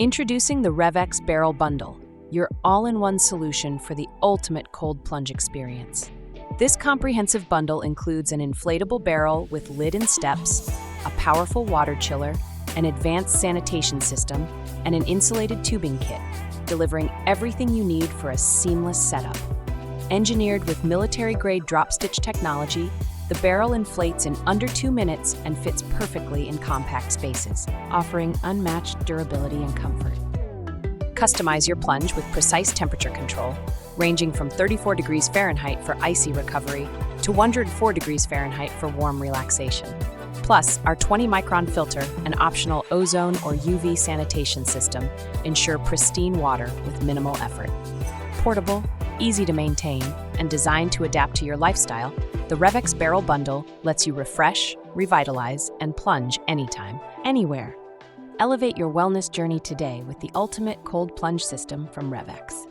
Introducing the RevX Barrel Bundle, your all-in-one solution for the ultimate cold plunge experience. This comprehensive bundle includes an inflatable barrel with lid and steps, a powerful water chiller, an advanced sanitation system, and an insulated tubing kit, delivering everything you need for a seamless setup. Engineered with military-grade drop-stitch technology, the barrel inflates in under 2 minutes and fits perfectly in compact spaces, offering unmatched durability and comfort. Customize your plunge with precise temperature control, ranging from 34 degrees Fahrenheit for icy recovery to 104 degrees Fahrenheit for warm relaxation. Plus, our 20-micron filter and optional ozone or UV sanitation system ensure pristine water with minimal effort. Portable, easy to maintain, and designed to adapt to your lifestyle, the RevX Barrel Bundle lets you refresh, revitalize, and plunge anytime, anywhere. Elevate your wellness journey today with the ultimate cold plunge system from RevX.